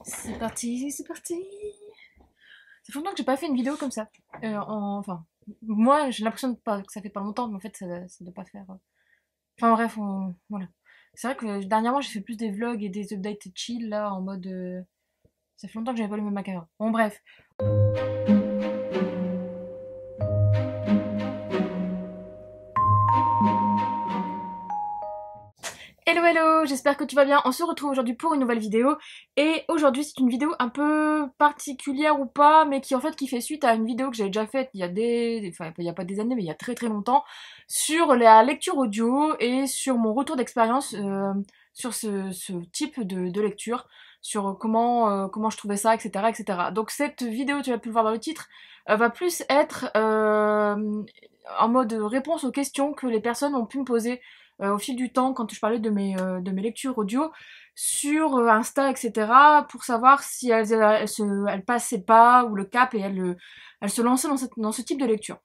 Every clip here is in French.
C'est parti, c'est parti. Ça fait longtemps que j'ai pas fait une vidéo comme ça. Enfin, moi j'ai l'impression que ça fait pas longtemps, mais en fait ça doit pas faire. Enfin bref, voilà. C'est vrai que dernièrement j'ai fait plus des vlogs et des updates chill là en mode. Ça fait longtemps que j'avais pas allumé ma caméra. Bon bref. Hello hello, j'espère que tu vas bien. On se retrouve aujourd'hui pour une nouvelle vidéo. Et aujourd'hui c'est une vidéo un peu particulière ou pas, mais qui fait suite à une vidéo que j'avais déjà faite il y a enfin il y a pas des années, mais il y a très très longtemps, sur la lecture audio et sur mon retour d'expérience sur ce type de lecture, sur comment je trouvais ça, etc., etc. Donc cette vidéo, tu vas pu le voir dans le titre, va plus être en mode réponse aux questions que les personnes ont pu me poser au fil du temps quand je parlais de mes lectures audio sur Insta, etc. pour savoir si elles passaient pas ou le cap et elles se lançaient dans ce type de lecture.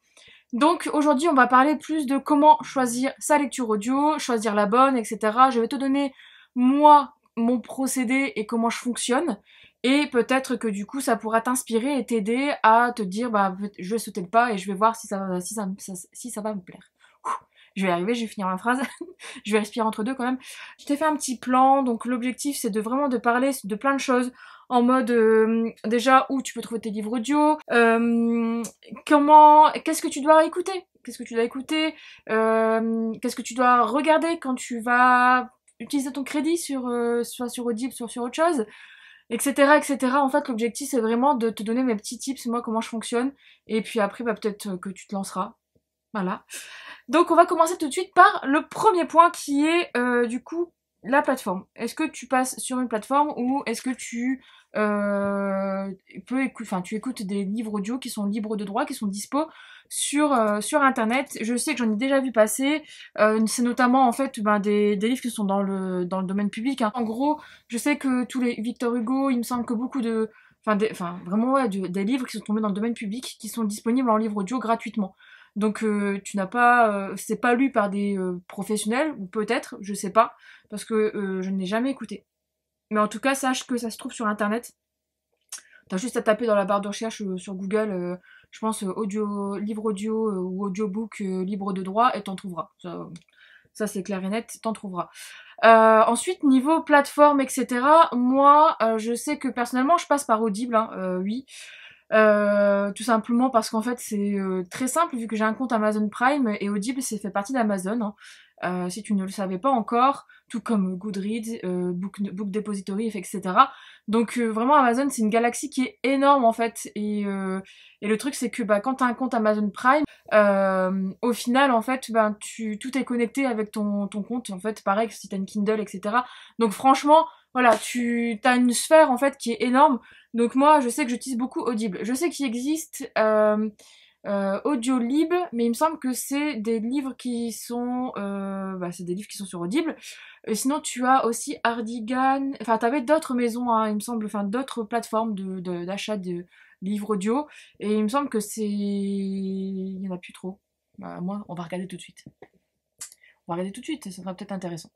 Donc aujourd'hui on va parler plus de comment choisir sa lecture audio, choisir la bonne, etc. Je vais te donner moi mon procédé et comment je fonctionne. Et peut-être que du coup ça pourra t'inspirer et t'aider à te dire bah je vais sauter le pas et je vais voir si ça va me plaire. Je vais y arriver, je vais finir ma phrase. Je vais respirer entre deux quand même. Je t'ai fait un petit plan, donc l'objectif c'est de vraiment de parler de plein de choses en mode déjà où tu peux trouver tes livres audio, qu'est-ce que tu dois écouter, qu'est-ce que tu dois regarder quand tu vas utiliser ton crédit soit sur Audible, soit sur autre chose, etc., etc. En fait, l'objectif c'est vraiment de te donner mes petits tips, moi comment je fonctionne, et puis après bah peut-être que tu te lanceras. Voilà. Donc on va commencer tout de suite par le premier point qui est du coup la plateforme. Est-ce que tu passes sur une plateforme ou est-ce que tu tu écoutes des livres audio qui sont libres de droit, qui sont dispo sur internet. Je sais que j'en ai déjà vu passer. C'est notamment en fait des livres qui sont dans le domaine public, hein. En gros, je sais que tous les Victor Hugo, il me semble que beaucoup de vraiment ouais, des livres qui sont tombés dans le domaine public, qui sont disponibles en livre audio gratuitement. Donc tu n'as pas, c'est pas lu par des professionnels ou peut-être, je sais pas, parce que je ne l'ai jamais écouté. Mais en tout cas, sache que ça se trouve sur internet. T'as juste à taper dans la barre de recherche sur Google, je pense livre audio ou audiobook libre de droit et t'en trouveras. Ça c'est clair et net, t'en trouveras. Ensuite, niveau plateforme, etc., moi, je sais que personnellement, je passe par Audible, hein, oui. Tout simplement parce qu'en fait c'est très simple vu que j'ai un compte Amazon Prime et Audible c'est fait partie d'Amazon, hein. Si tu ne le savais pas encore, tout comme Goodreads, Book Depository, etc. Donc vraiment Amazon c'est une galaxie qui est énorme en fait et le truc c'est que bah, quand tu as un compte Amazon Prime, au final en fait tout est connecté avec ton compte en fait, pareil que si t'as une Kindle, etc. Donc franchement voilà, tu as une sphère en fait qui est énorme. Donc moi, je sais que j'utilise beaucoup Audible. Je sais qu'il existe Audiolib, mais il me semble que c'est des livres qui sont, c'est des livres qui sont sur Audible. Et sinon, tu as aussi Hardigan. Enfin, t'avais d'autres maisons, hein, il me semble, enfin d'autres plateformes d'achat de livres audio. Et il me semble que il y en a plus trop. Bah, moi, on va regarder tout de suite. On va regarder tout de suite, ça sera peut-être intéressant.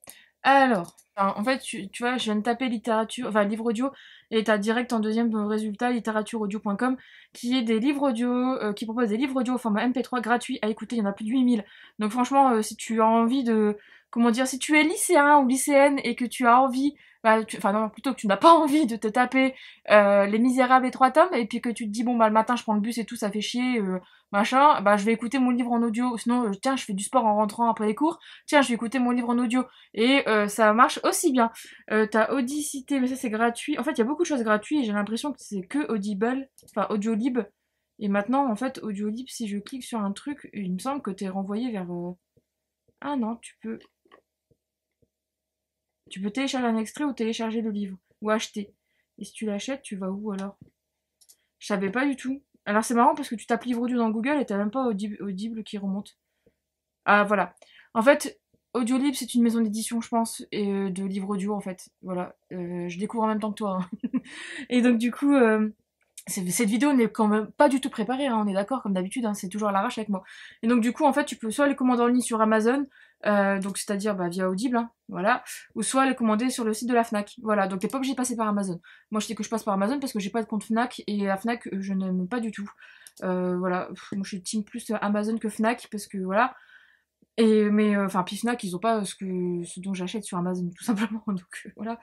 Alors, en fait, tu vois, je viens de taper littérature, enfin livre audio, et t'as direct en deuxième résultat littératureaudio.com, qui est des livres audio, qui propose des livres audio au format MP3 gratuit à écouter. Il y en a plus de 8000. Donc franchement, si tu as envie de, comment dire, si tu es lycéen ou lycéenne et que tu as envie, enfin non, plutôt que tu n'as pas envie de te taper Les Misérables et 3 tomes, et puis que tu te dis bon bah le matin je prends le bus et tout, ça fait chier, machin, bah je vais écouter mon livre en audio. Sinon, tiens, je fais du sport en rentrant après les cours. Tiens, je vais écouter mon livre en audio. Et ça marche aussi bien. T'as Audicité, mais ça c'est gratuit. En fait, il y a beaucoup de choses gratuites et j'ai l'impression que c'est que Audible, enfin Audiolib. Et maintenant, en fait, Audiolib, si je clique sur un truc, il me semble que t'es renvoyé vers... Ah non, tu peux télécharger un extrait ou télécharger le livre. Ou acheter. Et si tu l'achètes, tu vas où alors? Je savais pas du tout. Alors c'est marrant parce que tu tapes livre audio dans Google et t'as même pas Audible qui remonte. Ah voilà. En fait, Audiolib c'est une maison d'édition je pense, et de livres audio en fait. Voilà. Je découvre en même temps que toi, hein. Et donc du coup, cette vidéo n'est quand même pas du tout préparée, hein, on est d'accord comme d'habitude, hein, c'est toujours à l'arrache avec moi. Et donc du coup en fait tu peux soit les commander en ligne sur Amazon, donc c'est-à-dire via Audible, hein, voilà, ou soit les commander sur le site de la Fnac. Voilà, donc t'es pas obligé de passer par Amazon. Moi je dis que je passe par Amazon parce que j'ai pas de compte Fnac et la Fnac je n'aime pas du tout. Voilà, moi je suis team plus Amazon que Fnac parce que voilà. Et mais enfin puis Fnac ils ont pas ce dont j'achète sur Amazon tout simplement donc voilà.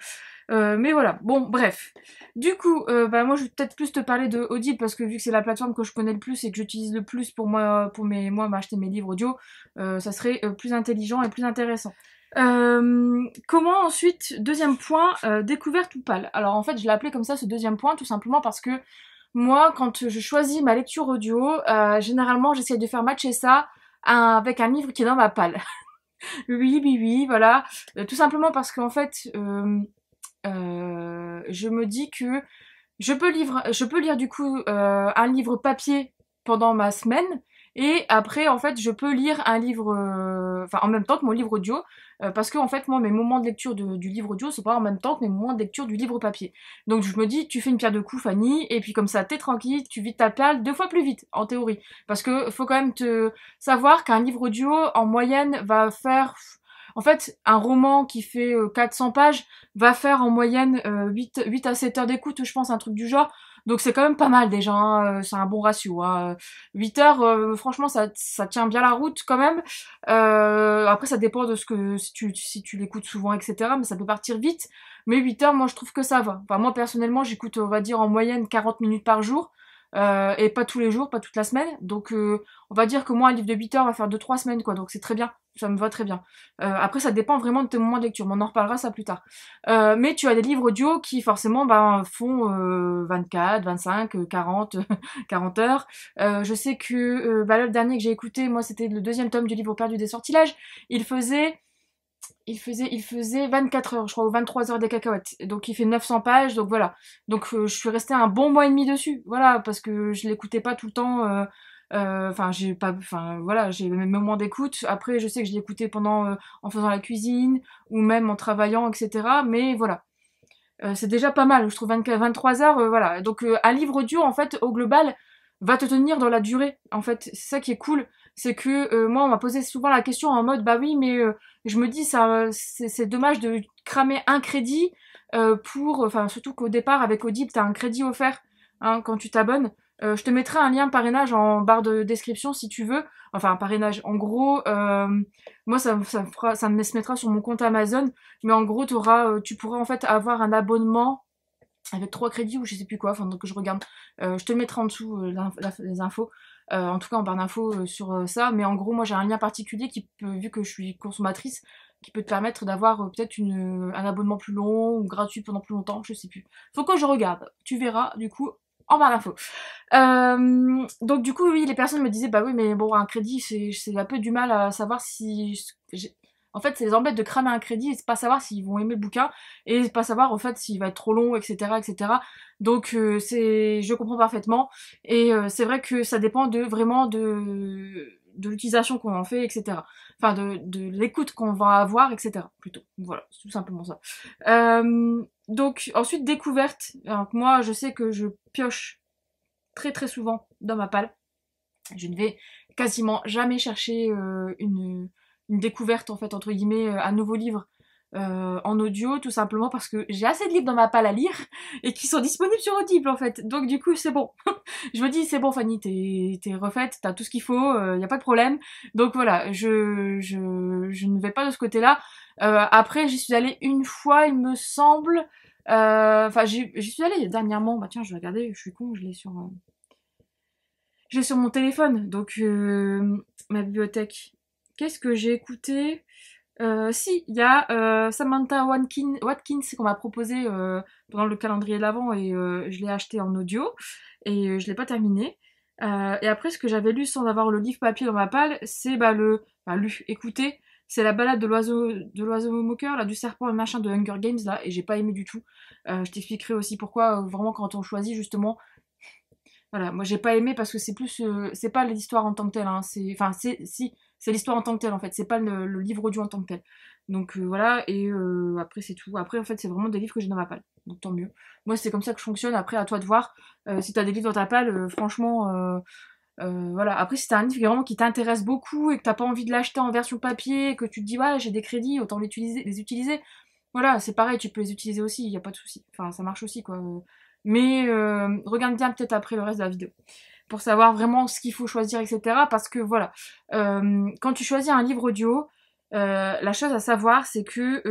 Mais voilà, bon bref. Du coup, moi je vais peut-être plus te parler de Audible parce que vu que c'est la plateforme que je connais le plus et que j'utilise le plus pour moi, moi m'acheter mes livres audio, ça serait plus intelligent et plus intéressant. Comment ensuite, deuxième point, découverte ou pâle. Alors en fait je l'ai appelé comme ça ce deuxième point tout simplement parce que moi quand je choisis ma lecture audio, généralement j'essaie de faire matcher ça avec un livre qui est dans ma palle. Oui, oui, oui, voilà. Tout simplement parce qu'en fait, je me dis que je peux lire du coup un livre papier pendant ma semaine et après en fait je peux lire un livre, enfin en même temps que mon livre audio parce que en fait moi mes moments de lecture du livre audio c'est pas en même temps que mes moments de lecture du livre papier. Donc je me dis tu fais une pierre deux coups Fanny et puis comme ça t'es tranquille, tu vides ta palle 2 fois plus vite en théorie parce que faut quand même te savoir qu'un livre audio en moyenne va faire en fait, un roman qui fait 400 pages va faire en moyenne 8 à 7 heures d'écoute, je pense, un truc du genre. Donc c'est quand même pas mal déjà, hein, c'est un bon ratio. Hein. 8 heures, franchement, ça tient bien la route quand même. Après, ça dépend de ce que si tu l'écoutes souvent, etc. Mais ça peut partir vite. Mais 8 heures, moi, je trouve que ça va. Enfin, moi, personnellement, j'écoute, on va dire, en moyenne 40 minutes par jour. Et pas tous les jours, pas toute la semaine. Donc, on va dire que moi, un livre de 8 heures va faire 2-3 semaines, quoi. Donc, c'est très bien. Ça me va très bien. Après, ça dépend vraiment de tes moments de lecture. Mais on en reparlera ça plus tard. Mais tu as des livres audio qui, forcément, font 24, 25, 40, 40 heures. Je sais que là, le dernier que j'ai écouté, moi, c'était le deuxième tome du livre perdu des sortilèges. Il faisait 24 heures, je crois, ou 23 heures des cacahuètes. Donc il fait 900 pages, donc voilà. Donc je suis restée un bon mois et demi dessus, voilà, parce que je l'écoutais pas tout le temps. Enfin, j'ai pas, enfin voilà, j'ai mes moments d'écoute. Après, je sais que je l'écoutais pendant en faisant la cuisine ou même en travaillant, etc. Mais voilà. C'est déjà pas mal, je trouve 23 heures, voilà. Donc un livre audio, en fait, au global, va te tenir dans la durée. En fait, c'est ça qui est cool. C'est que moi, on m'a posé souvent la question en mode, bah oui, mais je me dis, ça, c'est dommage de cramer un crédit pour, enfin, surtout qu'au départ, avec Audible, t'as un crédit offert hein, quand tu t'abonnes. Je te mettrai un lien parrainage en barre de description si tu veux. Enfin, un parrainage. En gros, moi, ça me se mettra sur mon compte Amazon. Mais en gros, tu pourras en fait avoir un abonnement avec 3 crédits ou je sais plus quoi, enfin donc je regarde. Je te le mettrai en dessous les infos. En tout cas en barre d'infos sur ça. Mais en gros, moi j'ai un lien particulier qui peut, vu que je suis consommatrice, qui peut te permettre d'avoir peut-être un abonnement plus long ou gratuit pendant plus longtemps, je sais plus. Faut que je regarde. Tu verras du coup en barre d'infos. Donc du coup oui les personnes me disaient bah oui mais bon un crédit c'est un peu du mal à savoir si en fait c'est les embête de cramer un crédit et c'est pas savoir s'ils vont aimer le bouquin et pas savoir en fait s'il va être trop long etc. Donc je comprends parfaitement et c'est vrai que ça dépend vraiment de l'utilisation qu'on en fait etc. Enfin de l'écoute qu'on va avoir etc. plutôt voilà c'est tout simplement ça. Donc ensuite découverte. Alors moi je sais que je pioche très très souvent dans ma palle. Je ne vais quasiment jamais chercher une découverte en fait entre guillemets, un nouveau livre en audio, tout simplement parce que j'ai assez de livres dans ma palle à lire et qui sont disponibles sur Audible en fait. Donc du coup c'est bon. Je me dis c'est bon Fanny, t'es refaite, t'as tout ce qu'il faut, y a pas de problème. Donc voilà, je ne vais pas de ce côté-là. Après j'y suis allée une fois il me semble. Enfin j'y suis allée dernièrement. Bah tiens je vais regarder, je suis con, je l'ai sur mon téléphone, donc ma bibliothèque. Qu'est-ce que j'ai écouté Si, il y a Samantha Watkins qu'on m'a proposé pendant le calendrier de l'Avent et je l'ai acheté en audio et je l'ai pas terminé. Et après, ce que j'avais lu sans avoir le livre papier dans ma palle, c'est écouté, c'est la balade de l'oiseau moqueur, là, du serpent et machin de Hunger Games, là, et j'ai pas aimé du tout. Je t'expliquerai aussi pourquoi, vraiment, quand on choisit, justement, voilà, moi j'ai pas aimé parce que c'est plus, c'est pas l'histoire en tant que telle, hein, enfin si, c'est l'histoire en tant que telle en fait, c'est pas le livre audio en tant que tel. Donc voilà, et après c'est tout. Après en fait c'est vraiment des livres que j'ai dans ma palle, donc tant mieux. Moi c'est comme ça que je fonctionne. Après à toi de voir si t'as des livres dans ta palle, franchement. Voilà. Après, si t'as un livre vraiment qui t'intéresse beaucoup et que t'as pas envie de l'acheter en version papier, que tu te dis ouais j'ai des crédits, autant les utiliser. Voilà, c'est pareil, tu peux les utiliser aussi, y a pas de souci. Enfin, ça marche aussi quoi. Mais regarde bien peut-être après le reste de la vidéo pour savoir vraiment ce qu'il faut choisir, etc. Parce que voilà, quand tu choisis un livre audio, la chose à savoir, c'est que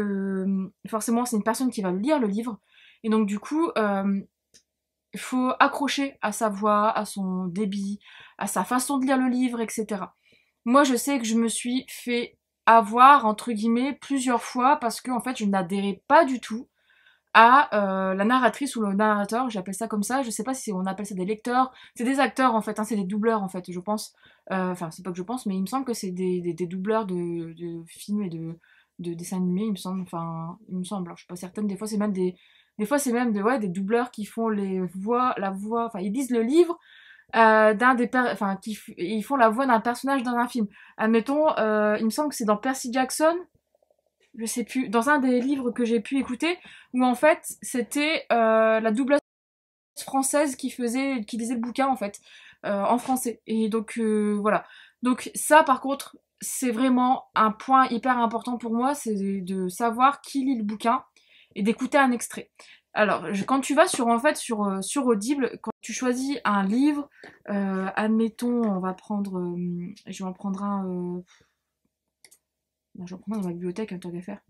forcément, c'est une personne qui va lire le livre. Et donc, du coup, il faut accrocher à sa voix, à son débit, à sa façon de lire le livre, etc. Moi, je sais que je me suis fait avoir, entre guillemets, plusieurs fois parce que, en fait, je n'adhérais pas du tout à la narratrice ou le narrateur, j'appelle ça comme ça, je sais pas si on appelle ça des lecteurs, c'est des acteurs en fait, hein, c'est des doubleurs en fait, je pense, enfin c'est pas que je pense, mais il me semble que c'est des doubleurs de films et de dessins animés, il me semble, enfin, il me semble, alors, je suis pas certaine, des fois c'est même des fois c'est même ouais, des doubleurs qui font les voix, la voix, enfin ils lisent le livre enfin ils font la voix d'un personnage dans un film. Admettons, il me semble que c'est dans Percy Jackson, je sais plus, dans un des livres que j'ai pu écouter, où en fait c'était la doubleuse française qui lisait le bouquin en fait, en français. Et donc voilà. Donc ça par contre, c'est vraiment un point hyper important pour moi, c'est de savoir qui lit le bouquin et d'écouter un extrait. Alors, quand tu vas sur Audible, quand tu choisis un livre, admettons, je vais en prendre un, je vais en prendre un dans ma bibliothèque, un tant qu'à faire.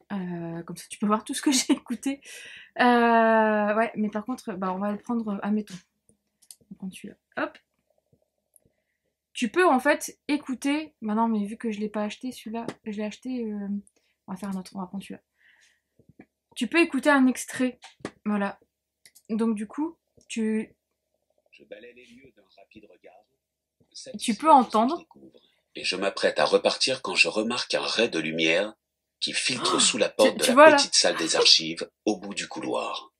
Comme ça tu peux voir tout ce que j'ai écouté. Ouais, mais par contre, bah, on va le prendre, admettons. On va prendre celui-là. Hop. Tu peux en fait écouter. Bah non, mais vu que je l'ai pas acheté, celui-là, je l'ai acheté. On va faire un autre, on va prendre celui-là. Tu peux écouter un extrait. Voilà. Donc du coup, Je balaie les lieux d'un rapide regard. Tu peux entendre. Et je m'apprête à repartir quand je remarque un ray de lumière qui filtre sous la Tu porte de la vois, là petite salle des archives au bout du couloir.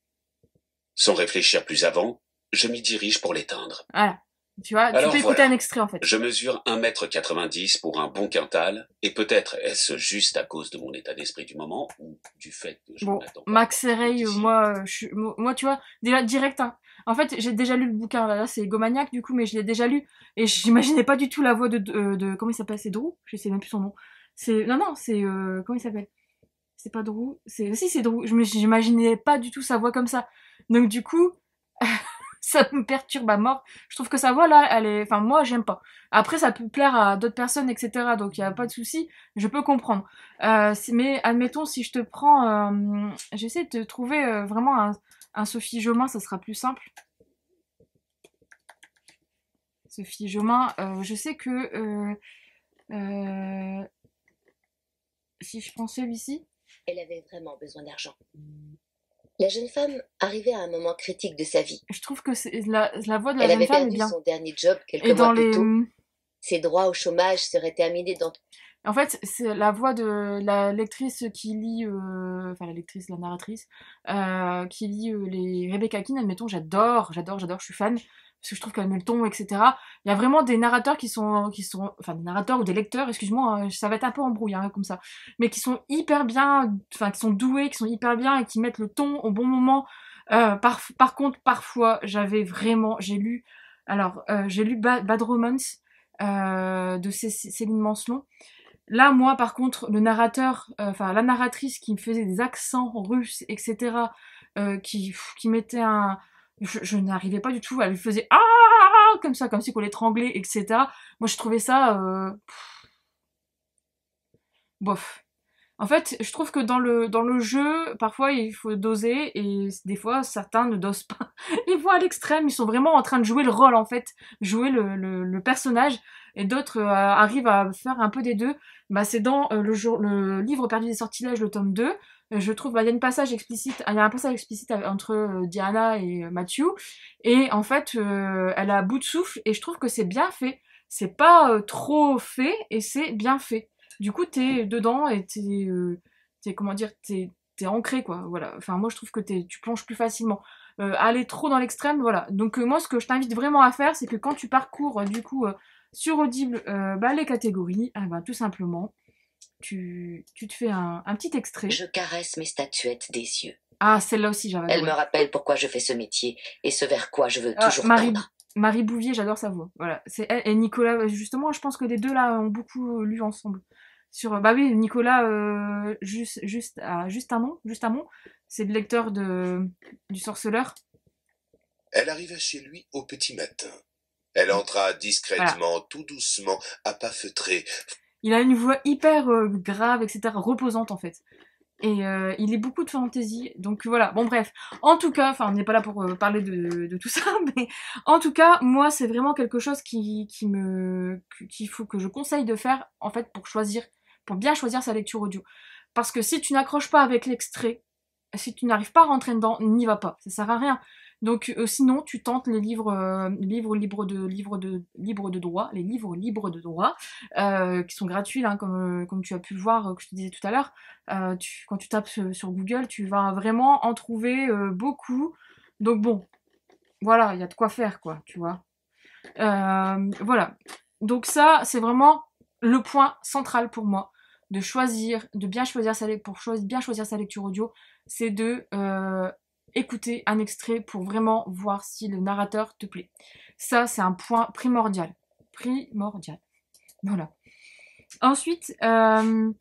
Sans réfléchir plus avant, je m'y dirige pour l'éteindre. Voilà. Tu vois, tu peux écouter un extrait en fait. Je mesure 1,90 m pour un bon quintal, et peut-être est-ce juste à cause de mon état d'esprit du moment, ou du fait que je m'attends pas. Max et Ray, moi, tu vois, déjà direct, hein. En fait, j'ai déjà lu le bouquin, là c'est Gomaniac du coup, mais je l'ai déjà lu, et j'imaginais pas du tout la voix de comment il s'appelle, c'est Drew? Je sais même plus son nom. Non, c'est, comment il s'appelle? C'est pas Drew, si c'est Drew, j'imaginais pas du tout sa voix comme ça. Donc du coup, ça me perturbe à mort. Je trouve que sa voix là, elle est, enfin moi j'aime pas. Après ça peut plaire à d'autres personnes, etc. Donc il y a pas de souci, je peux comprendre. Mais admettons si je te prends, j'essaie de te trouver vraiment un Sophie Jomain, ça sera plus simple. Sophie Jomain, je sais que si je prends celui-ci, elle avait vraiment besoin d'argent. La jeune femme arrivait à un moment critique de sa vie. Je trouve que la voix de la jeune femme est bien. Elle avait perdu son dernier job quelques mois plus tôt. Ses droits au chômage seraient terminés dans... En fait, c'est la voix de la lectrice qui lit, enfin la lectrice, la narratrice, qui lit les Rebecca Keane, admettons, j'adore, je suis fan, parce que je trouve qu'elle met le ton, etc. Il y a vraiment des narrateurs enfin des narrateurs ou des lecteurs, excuse-moi, hein, ça va être un peu embrouillé, hein, comme ça, mais qui sont hyper bien, enfin qui sont doués, qui sont hyper bien et qui mettent le ton au bon moment. Par contre, parfois, j'ai lu Bad Romance de Céline Mancelon. Là, moi, par contre, le narrateur, enfin la narratrice qui me faisait des accents russes, etc., qui mettait un... Je n'arrivais pas du tout, elle faisait ah comme ça, comme si qu'on l'étranglait, etc. Moi, je trouvais ça... bof. En fait, je trouve que dans le jeu, parfois, il faut doser, et des fois, certains ne dosent pas. Les voix à l'extrême, ils sont vraiment en train de jouer le rôle, en fait, jouer le personnage, et d'autres arrivent à faire un peu des deux. Bah, c'est dans le livre perdu des sortilèges, le tome 2. Je trouve, bah, il y a un passage explicite entre Diana et Matthew, et en fait, elle a à bout de souffle, et je trouve que c'est bien fait. C'est pas trop fait, et c'est bien fait. Du coup, t'es dedans et comment dire, t'es ancré, quoi. Voilà. Enfin, moi, je trouve que tu plonges plus facilement. Aller trop dans l'extrême, voilà. Donc, moi, ce que je t'invite vraiment à faire, c'est que quand tu parcours, du coup, sur Audible, bah, les catégories, bah, tout simplement, tu te fais un petit extrait. Je caresse mes statuettes des yeux. Ah, celle-là aussi, j'avais Elle me adoré. rappelle pourquoi je fais ce métier et ce vers quoi je veux toujours tendre. Marie Bouvier, j'adore sa voix. Voilà, c'est elle et Nicolas. Justement, je pense que les deux là ont beaucoup lu ensemble. Bah oui, Nicolas, juste un nom, c'est le lecteur du Sorceleur. Elle arriva chez lui au petit matin. Elle entra Voilà. discrètement, tout doucement, à pas feutrés. Il a une voix hyper grave, etc., reposante en fait. Et il lit beaucoup de fantaisie, donc voilà. Bon bref, en tout cas, enfin on n'est pas là pour parler de tout ça, mais en tout cas, moi c'est vraiment quelque chose qu'il faut que je conseille de faire en fait pour bien choisir sa lecture audio. Parce que si tu n'accroches pas avec l'extrait, si tu n'arrives pas à rentrer dedans, n'y va pas, ça sert à rien. Donc sinon, tu tentes les livres libres de droit, les livres libres de droit, qui sont gratuits, hein, comme tu as pu le voir, que je te disais tout à l'heure. Quand tu tapes sur Google, tu vas vraiment en trouver beaucoup. Donc bon, voilà, il y a de quoi faire, quoi, tu vois. Voilà. Donc ça, c'est vraiment le point central pour moi de bien choisir bien choisir sa lecture audio, c'est de écouter un extrait pour vraiment voir si le narrateur te plaît. Ça, c'est un point primordial. Primordial. Voilà. Ensuite, un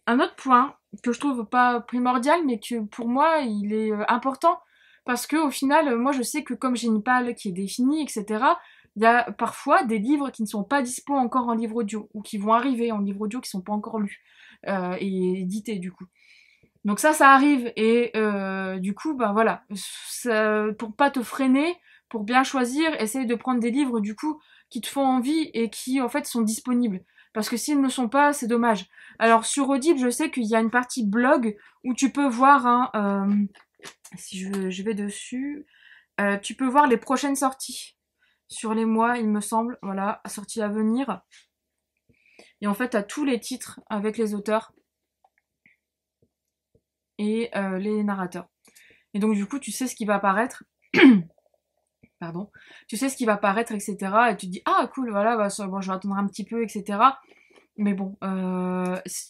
autre point que je trouve pas primordial, mais que pour moi, il est important, parce que au final, moi, je sais que comme j'ai une palle qui est définie, etc., il y a parfois des livres qui ne sont pas dispo encore en livre audio, ou qui vont arriver en livre audio qui sont pas encore lus et édités, du coup. Donc ça arrive, et du coup, bah voilà, pour pas te freiner, pour bien choisir, essaye de prendre des livres, du coup, qui te font envie et qui, en fait, sont disponibles. Parce que s'ils ne le sont pas, c'est dommage. Alors, sur Audible, je sais qu'il y a une partie blog où tu peux voir, si je vais dessus, tu peux voir les prochaines sorties. Sur les mois, il me semble, voilà, sorties à venir. Et en fait, t'as tous les titres avec les auteurs et les narrateurs. Et donc, du coup, tu sais ce qui va apparaître. Pardon. Tu sais ce qui va apparaître, etc. Et tu te dis, ah, cool, voilà, bah, bon, je vais attendre un petit peu, etc. Mais bon,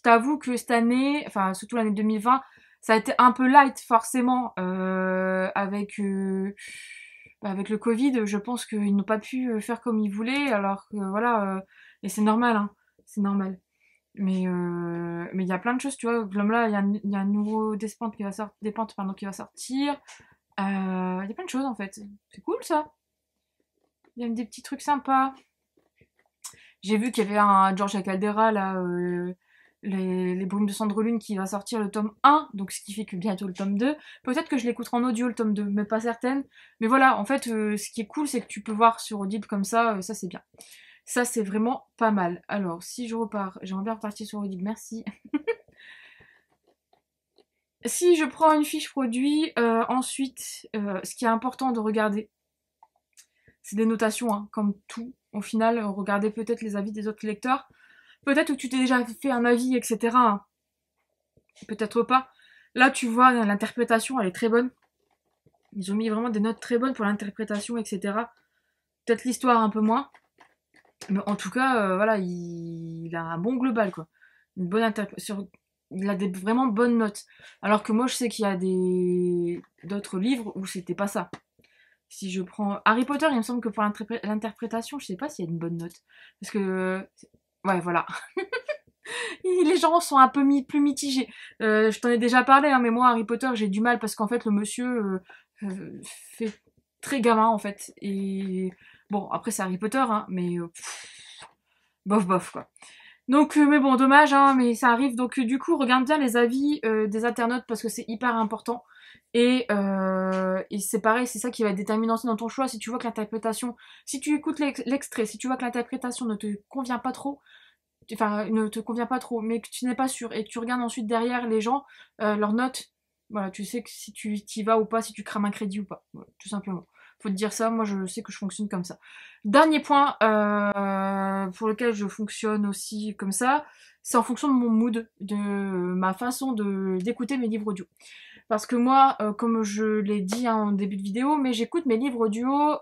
t'avoue que cette année, enfin surtout l'année 2020, ça a été un peu light forcément avec le Covid. Je pense qu'ils n'ont pas pu faire comme ils voulaient, alors que voilà, et c'est normal, hein, c'est normal. Mais il y a plein de choses, tu vois. Comme là, il y a un nouveau Despentes qui va qui va sortir. Il y a plein de choses en fait. C'est cool ça. Il y a des petits trucs sympas. J'ai vu qu'il y avait un Georgia Caldera, là, les Brumes de Cendrelune, qui va sortir le tome 1, donc ce qui fait que bientôt le tome 2. Peut-être que je l'écouterai en audio, le tome 2, mais pas certaine. Mais voilà, en fait, ce qui est cool, c'est que tu peux voir sur Audible comme ça c'est bien. Ça, c'est vraiment pas mal. Alors, si je repars, j'aimerais bien repartir sur Audible, merci. Si je prends une fiche produit, ensuite, ce qui est important de regarder, c'est des notations, hein, comme tout. Au final, regardez peut-être les avis des autres lecteurs. Peut-être que tu t'es déjà fait un avis, etc. hein. Peut-être pas. Là, tu vois, l'interprétation, elle est très bonne. Ils ont mis vraiment des notes très bonnes pour l'interprétation, etc. Peut-être l'histoire un peu moins. Mais en tout cas, voilà, il a un bon global, quoi. Une bonne interprétation. Il a des vraiment bonnes notes. Alors que moi, je sais qu'il y a d'autres livres où c'était pas ça. Si je prends Harry Potter, il me semble que pour l'interprétation, je sais pas s'il y a une bonne note. Parce que... Ouais, voilà. Les gens sont un peu plus mitigés. Je t'en ai déjà parlé, hein, mais moi, Harry Potter, j'ai du mal parce qu'en fait, le monsieur fait très gamin, en fait. Et bon, après, c'est Harry Potter, hein, mais bof, bof, quoi. Donc, mais bon, dommage, hein, mais ça arrive. Donc, du coup, regarde bien les avis des internautes parce que c'est hyper important. Et c'est pareil, c'est ça qui va être déterminant dans ton choix. Si tu vois que l'interprétation, si tu écoutes l'extrait, si tu vois que l'interprétation ne te convient pas trop, mais que tu n'es pas sûr et que tu regardes ensuite derrière les gens, leurs notes, voilà, tu sais que si tu y vas ou pas, si tu crames un crédit ou pas, voilà, tout simplement. Faut te dire ça, moi je sais que je fonctionne comme ça. Dernier point pour lequel je fonctionne aussi comme ça, c'est en fonction de mon mood, de ma façon d'écouter mes livres audio. Parce que moi, comme je l'ai dit hein, en début de vidéo, mais j'écoute mes livres audio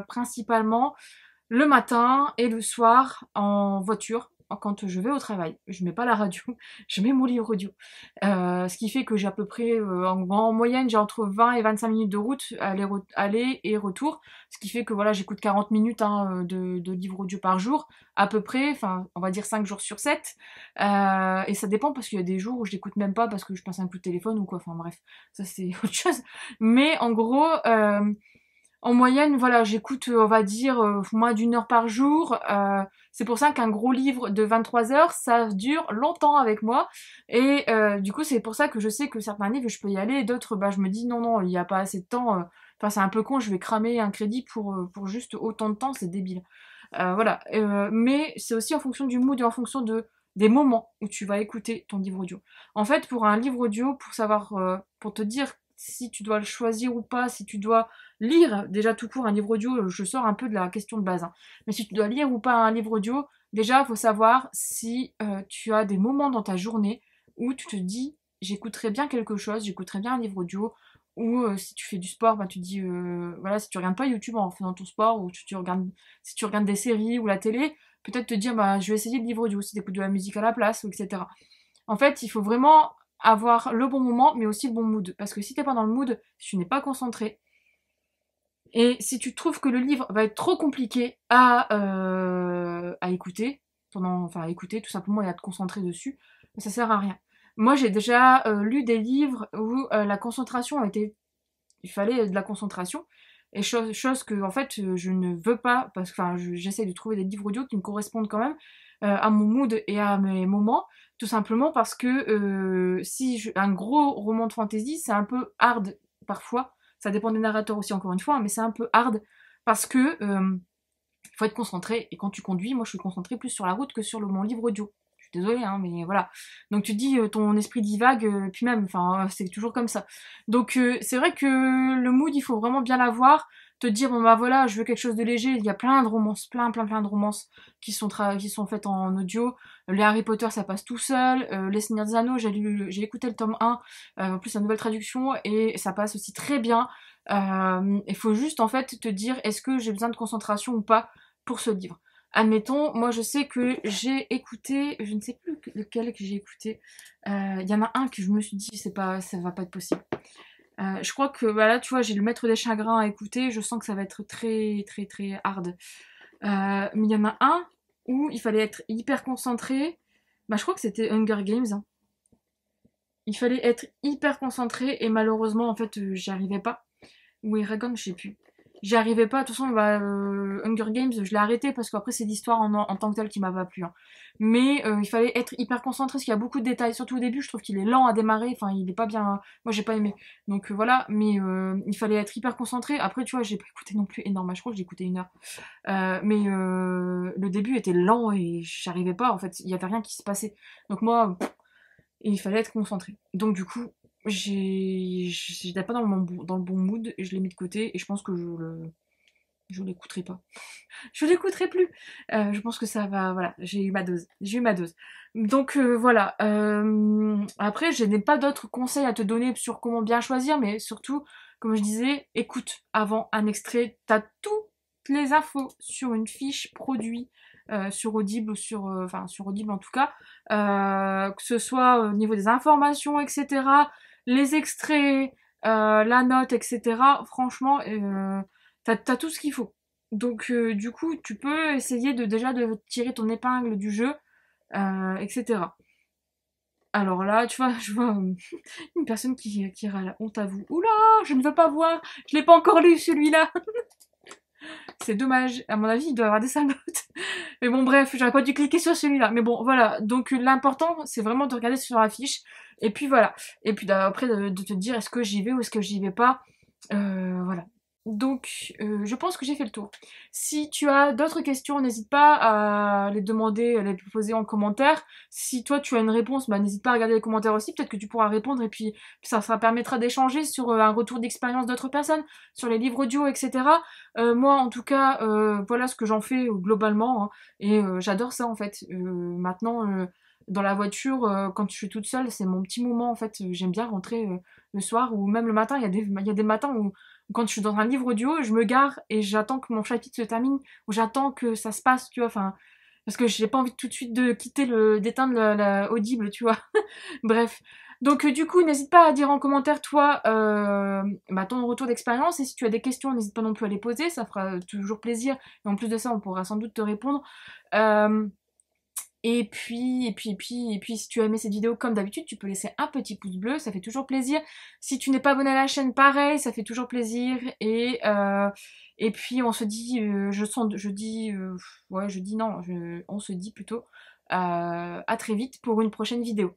principalement le matin et le soir en voiture. quand je vais au travail. Je mets pas la radio, je mets mon livre audio. Ce qui fait que j'ai à peu près, en moyenne, j'ai entre 20 et 25 minutes de route, aller et retour. Ce qui fait que voilà, j'écoute 40 minutes hein, de livre audio par jour, à peu près, enfin, on va dire 5 jours sur 7. Et ça dépend parce qu'il y a des jours où je l'écoute même pas parce que je passe un coup de téléphone ou quoi, enfin bref, ça c'est autre chose. Mais en gros, en moyenne, voilà, j'écoute, on va dire, moins d'une heure par jour. C'est pour ça qu'un gros livre de 23 heures, ça dure longtemps avec moi. Et du coup, c'est pour ça que je sais que certains livres, je peux y aller. Et d'autres, bah, je me dis, non, non, il n'y a pas assez de temps. Enfin, c'est un peu con, je vais cramer un crédit pour juste autant de temps, c'est débile. Voilà. Mais c'est aussi en fonction du mood et en fonction des moments où tu vas écouter ton livre audio. En fait, pour un livre audio, pour savoir, pour te dire si tu dois le choisir ou pas, si tu dois lire, déjà tout court, un livre audio, je sors un peu de la question de base, hein. Mais si tu dois lire ou pas un livre audio, déjà, il faut savoir si tu as des moments dans ta journée où tu te dis, j'écouterais bien quelque chose, j'écouterais bien un livre audio, ou si tu fais du sport, bah, tu te dis, voilà, si tu regardes pas YouTube en faisant ton sport, ou si tu regardes des séries ou la télé, peut-être te dire, bah, je vais essayer le livre audio, si tu écoutes de la musique à la place, etc. En fait, il faut vraiment avoir le bon moment, mais aussi le bon mood. Parce que si t'es pas dans le mood, si tu n'es pas concentré, et si tu trouves que le livre va être trop compliqué à écouter, à écouter tout simplement et à te concentrer dessus, ça sert à rien. Moi, j'ai déjà lu des livres où la concentration il fallait de la concentration, et chose que, en fait, je ne veux pas, parce que, j'essaie de trouver des livres audio qui me correspondent quand même à mon mood et à mes moments, tout simplement parce que un gros roman de fantasy, c'est un peu hard parfois, ça dépend des narrateurs aussi encore une fois, mais c'est un peu hard parce que il faut être concentré, et quand tu conduis, moi je suis concentrée plus sur la route que sur mon livre audio. Je suis désolée, hein, mais voilà. Donc tu te dis, ton esprit divague, puis même, enfin, c'est toujours comme ça. Donc c'est vrai que le mood, il faut vraiment bien l'avoir, te dire, bon bah voilà, je veux quelque chose de léger, il y a plein de romances, plein de romances qui sont faites en audio. Les Harry Potter, ça passe tout seul. Les Seigneurs des Anneaux, j'ai écouté le tome 1, en plus la nouvelle traduction, et ça passe aussi très bien. Il faut juste en fait te dire, est-ce que j'ai besoin de concentration ou pas pour ce livre. Admettons, moi je sais que j'ai écouté, je ne sais plus lequel que j'ai écouté. Il y en a un que je me suis dit, ça va pas être possible. Je crois que bah là, tu vois, j'ai le Maître des Chagrins à écouter, je sens que ça va être très très très hard. Mais il y en a un où il fallait être hyper concentré. Bah, je crois que c'était Hunger Games, hein. Il fallait être hyper concentré et malheureusement, en fait, j'y arrivais pas. Ou Eragon, je sais plus. J'y arrivais pas, de toute façon, Hunger Games, je l'ai arrêté parce qu'après c'est l'histoire en tant que telle qui m'a pas plu, hein. Mais il fallait être hyper concentré parce qu'il y a beaucoup de détails, surtout au début, je trouve qu'il est lent à démarrer, enfin il est pas bien, moi j'ai pas aimé. Donc voilà, mais il fallait être hyper concentré. Après tu vois, j'ai pas écouté non plus énorme, je crois que j'ai écouté 1 heure. Mais le début était lent et j'arrivais pas, en fait, il y avait rien qui se passait. Donc moi, il fallait être concentré. Donc du coup, j'étais pas dans le bon mood et je l'ai mis de côté et je pense que je l'écouterai pas. Je l'écouterai plus. Je pense que ça va, voilà, j'ai eu ma dose. Donc voilà. Après, je n'ai pas d'autres conseils à te donner sur comment bien choisir, mais surtout, comme je disais, écoute avant un extrait. T'as toutes les infos sur une fiche produit. Sur Audible ou sur Audible en tout cas, que ce soit au niveau des informations, etc., les extraits, la note, etc. Franchement, t'as tout ce qu'il faut. Donc du coup, tu peux essayer déjà de tirer ton épingle du jeu, etc. Alors là, tu vois, je vois une personne qui râle. Honte à vous. Oula, je ne veux pas voir. Je l'ai pas encore lu celui-là. C'est dommage. À mon avis, il doit avoir des sales notes. Mais bon, bref, j'aurais pas dû cliquer sur celui-là. Mais bon, voilà. Donc l'important, c'est vraiment de regarder sur la fiche. Et puis voilà. Et puis après, de te dire, est-ce que j'y vais ou est-ce que j'y vais pas. Voilà. Donc, je pense que j'ai fait le tour. Si tu as d'autres questions, n'hésite pas à les demander, à les poser en commentaire. Si toi tu as une réponse, bah, n'hésite pas à regarder les commentaires aussi. Peut-être que tu pourras répondre et puis ça permettra d'échanger sur un retour d'expérience d'autres personnes, sur les livres audio, etc. Moi, en tout cas, voilà ce que j'en fais globalement, hein, et j'adore ça en fait. Maintenant, dans la voiture, quand je suis toute seule, c'est mon petit moment en fait. J'aime bien rentrer le soir ou même le matin. Il y a des matins où quand je suis dans un livre audio, je me gare et j'attends que mon chapitre se termine, ou j'attends que ça se passe, tu vois, enfin, Parce que j'ai pas envie tout de suite de quitter d'éteindre la Audible, tu vois. Bref. Donc du coup, n'hésite pas à dire en commentaire, toi, ton retour d'expérience. Et si tu as des questions, n'hésite pas non plus à les poser. Ça fera toujours plaisir. Et en plus de ça, on pourra sans doute te répondre. Et puis, si tu as aimé cette vidéo, comme d'habitude, tu peux laisser un petit pouce bleu, ça fait toujours plaisir. Si tu n'es pas abonné à la chaîne, pareil, ça fait toujours plaisir. Et puis, on se dit, on se dit plutôt à très vite pour une prochaine vidéo.